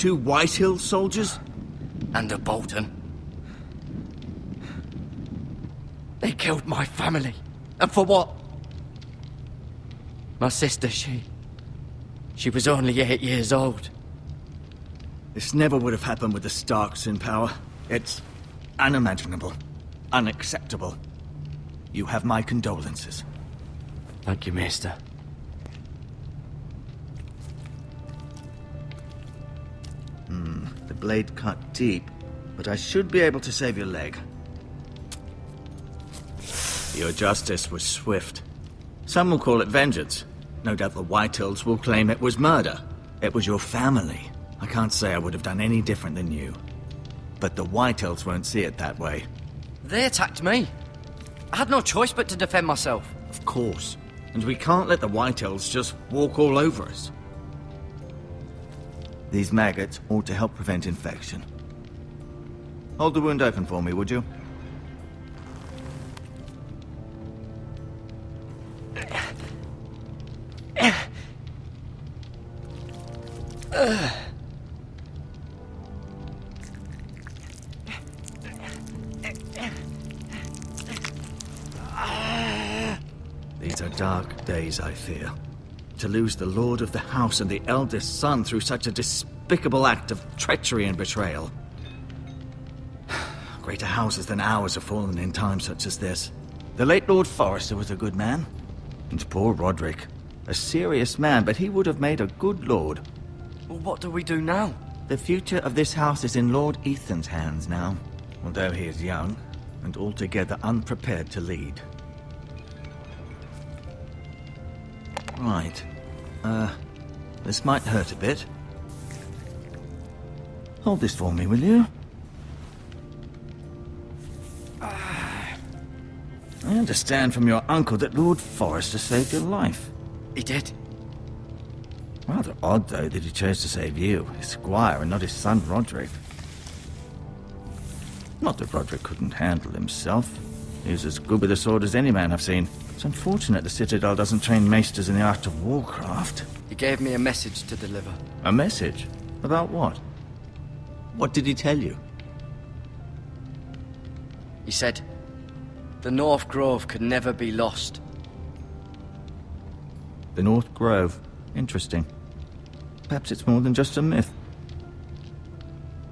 2 Whitehill soldiers? And a Bolton. They killed my family. And for what? My sister, she was only 8 years old. This never would have happened with the Starks in power. It's unimaginable. Unacceptable. You have my condolences. Thank you, Maester. The blade cut deep, but I should be able to save your leg. Your justice was swift. Some will call it vengeance. No doubt the Whitehills will claim it was murder. It was your family. I can't say I would have done any different than you. But the Whitehills won't see it that way. They attacked me. I had no choice but to defend myself. Of course. And we can't let the Whitehills just walk all over us. These maggots ought to help prevent infection. Hold the wound open for me, would you? These are dark days, I fear. To lose the lord of the house and the eldest son through such a despicable act of treachery and betrayal. Greater houses than ours have fallen in times such as this. The late Lord Forrester was a good man. And poor Roderick. A serious man, but he would have made a good lord. Well, what do we do now? The future of this house is in Lord Ethan's hands now. Although he is young, and altogether unprepared to lead. Right. This might hurt a bit. Hold this for me, will you? I understand from your uncle that Lord Forrester saved your life. He did. Rather odd, though, that he chose to save you, his squire, and not his son Roderick. Not that Roderick couldn't handle himself. He was as good with a sword as any man I've seen. It's unfortunate the Citadel doesn't train maesters in the art of warcraft. He gave me a message to deliver. A message? About what? What did he tell you? He said, the North Grove could never be lost. The North Grove. Interesting. Perhaps it's more than just a myth.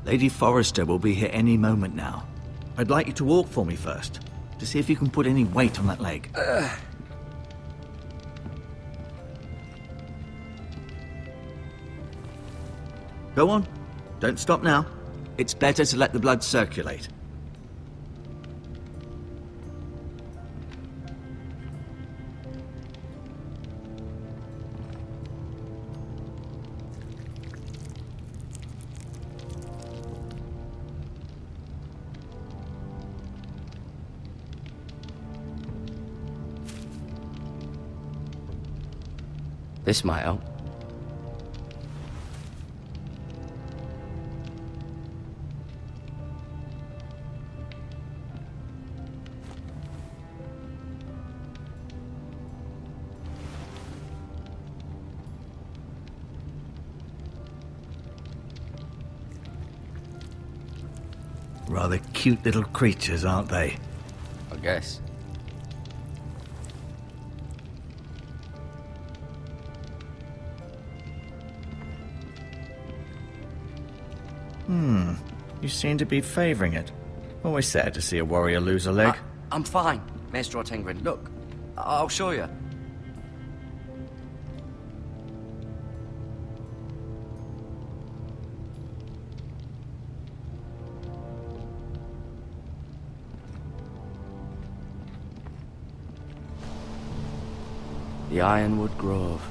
Lady Forrester will be here any moment now. I'd like you to walk for me first, to see if you can put any weight on that leg. Go on. Don't stop now. It's better to let the blood circulate. This might help. Rather cute little creatures, aren't they? I guess. You seem to be favoring it. Always sad to see a warrior lose a leg. I'm fine, Maester Ortengrin. Look, I'll show you. The Ironwood Grove.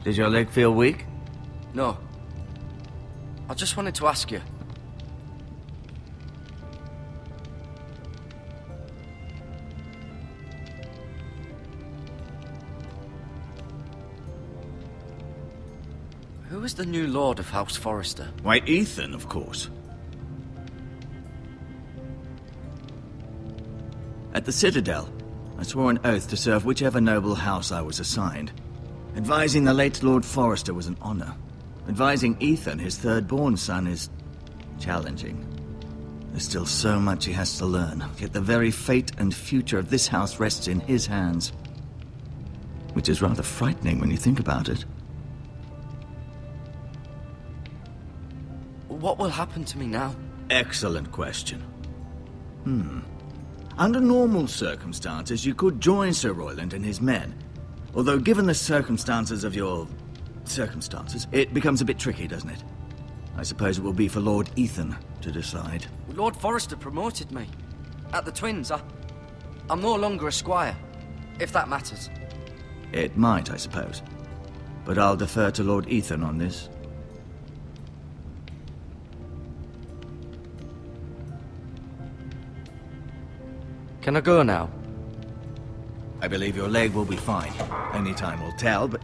Did your leg feel weak? No. I just wanted to ask you. Who is the new Lord of House Forrester? Why, Ethan, of course. At the Citadel, I swore an oath to serve whichever noble house I was assigned. Advising the late Lord Forrester was an honor. Advising Ethan, his third-born son, is challenging. There's still so much he has to learn, yet the very fate and future of this house rests in his hands. Which is rather frightening when you think about it. What will happen to me now? Excellent question. Under normal circumstances, you could join Sir Royland and his men. Although given the circumstances of your... circumstances, it becomes a bit tricky, doesn't it? I suppose it will be for Lord Ethan to decide. Lord Forrester promoted me. At the Twins, I'm no longer a squire, if that matters. It might, I suppose. But I'll defer to Lord Ethan on this. Can I go now? I believe your leg will be fine. Only time will tell, but...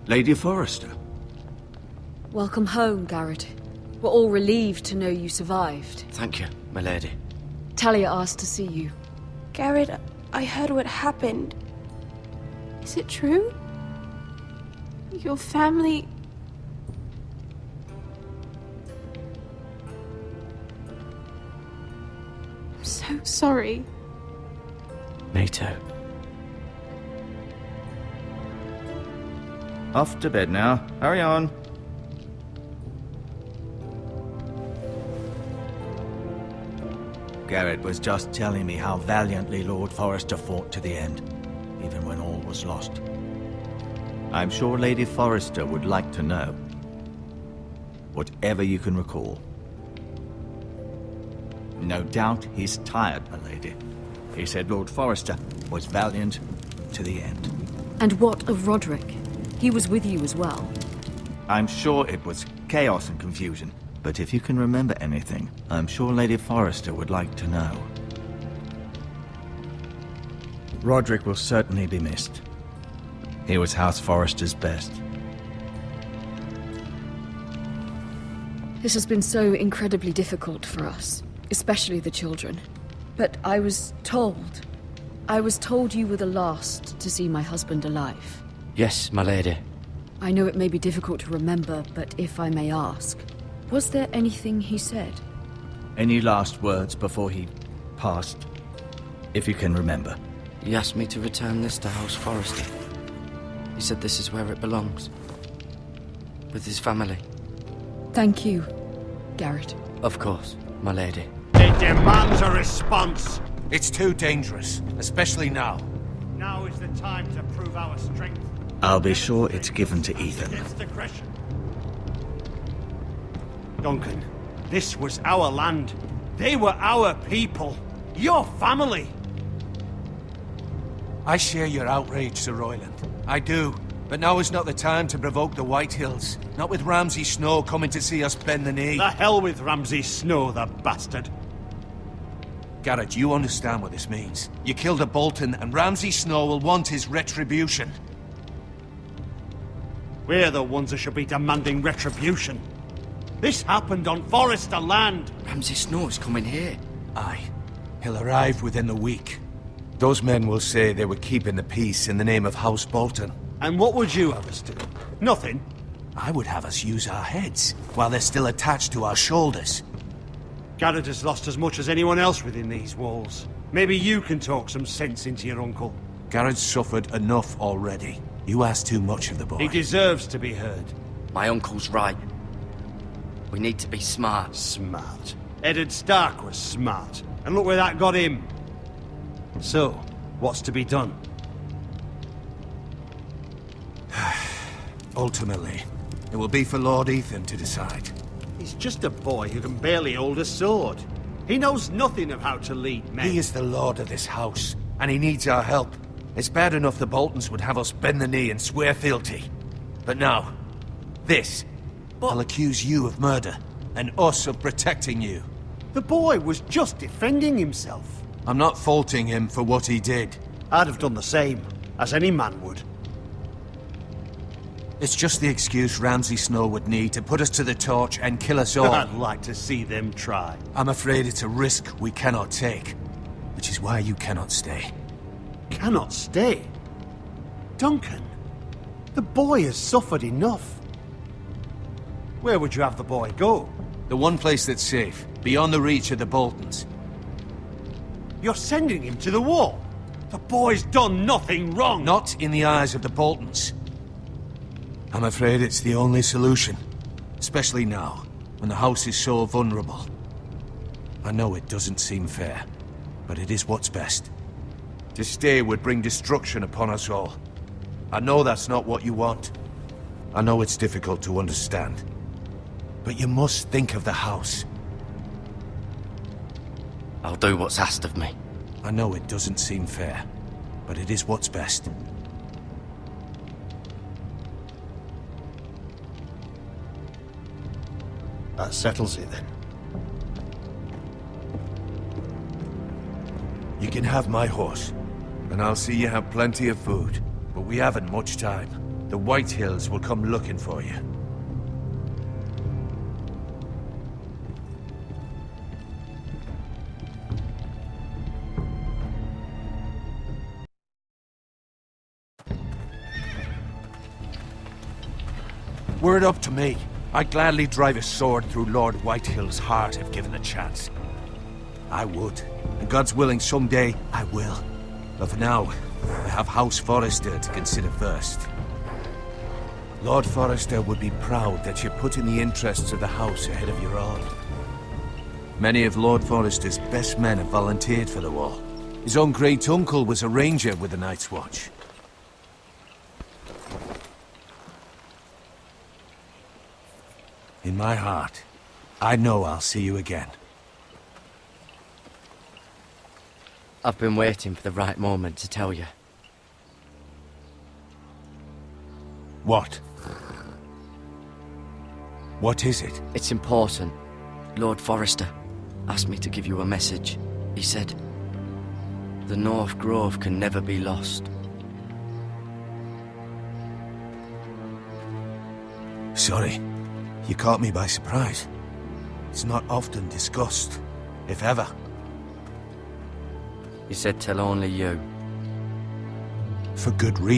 Lady Forrester. Welcome home, Garrett. We're all relieved to know you survived. Thank you, my lady. Talia asked to see you. Garrett, I heard what happened. Is it true? Your family... I'm so sorry. Me too. Off to bed now. Hurry on. Garrett was just telling me how valiantly Lord Forrester fought to the end, even when all was lost. I'm sure Lady Forrester would like to know. Whatever you can recall. No doubt he's tired, my lady. He said Lord Forrester was valiant to the end. And what of Roderick? He was with you as well. I'm sure it was chaos and confusion, but if you can remember anything, I'm sure Lady Forrester would like to know. Roderick will certainly be missed. He was House Forrester's best. This has been so incredibly difficult for us, especially the children. But I was told you were the last to see my husband alive. Yes, my lady. I know it may be difficult to remember, but if I may ask, was there anything he said? Any last words before he passed? If you can remember. He asked me to return this to House Forrester. He said this is where it belongs. With his family. Thank you, Garrett. Of course, my lady. It demands a response. It's too dangerous, especially now. Now is the time to prove our strength. I'll be sure it's given to Ethan. Against aggression. Duncan, this was our land. They were our people. Your family. I share your outrage, Sir Royland. I do. But now is not the time to provoke the Whitehills. Not with Ramsay Snow coming to see us bend the knee. The hell with Ramsay Snow, the bastard. Garrett, you understand what this means. You killed a Bolton, and Ramsay Snow will want his retribution. We're the ones that should be demanding retribution. This happened on Forrester land. Ramsay Snow is coming here. Aye. He'll arrive within the week. Those men will say they were keeping the peace in the name of House Bolton. And what would you have us do? Nothing. I would have us use our heads, while they're still attached to our shoulders. Garrett has lost as much as anyone else within these walls. Maybe you can talk some sense into your uncle. Garrett's suffered enough already. You ask too much of the boy. He deserves to be heard. My uncle's right. We need to be smart. Smart. Eddard Stark was smart. And look where that got him. So, what's to be done? Ultimately, it will be for Lord Ethan to decide. He's just a boy who can barely hold a sword. He knows nothing of how to lead men. He is the lord of this house, and he needs our help. It's bad enough the Boltons would have us bend the knee and swear fealty. But now, this. I'll accuse you of murder, and us of protecting you. The boy was just defending himself. I'm not faulting him for what he did. I'd have done the same, as any man would. It's just the excuse Ramsay Snow would need to put us to the torch and kill us all. I'd like to see them try. I'm afraid it's a risk we cannot take, which is why you cannot stay. Cannot stay? Duncan, the boy has suffered enough. Where would you have the boy go? The one place that's safe, beyond the reach of the Boltons. You're sending him to the wall. The boy's done nothing wrong. Not in the eyes of the Boltons. I'm afraid it's the only solution. Especially now, when the house is so vulnerable. I know it doesn't seem fair, but it is what's best. To stay would bring destruction upon us all. I know that's not what you want. I know it's difficult to understand. But you must think of the house. I'll do what's asked of me. I know it doesn't seem fair, but it is what's best. That settles it then. You can have my horse, and I'll see you have plenty of food. But we haven't much time. The White Hills will come looking for you. Were it up to me, I'd gladly drive a sword through Lord Whitehill's heart if given the chance. I would. And God's willing, someday I will. But for now, I have House Forrester to consider first. Lord Forrester would be proud that you put in the interests of the house ahead of your own. Many of Lord Forrester's best men have volunteered for the war. His own great-uncle was a ranger with the Night's Watch. In my heart, I know I'll see you again. I've been waiting for the right moment to tell you. What? What is it? It's important. Lord Forrester asked me to give you a message. He said, the North Grove can never be lost. Sorry. You caught me by surprise. It's not often discussed, if ever. He said tell only you. For good reason.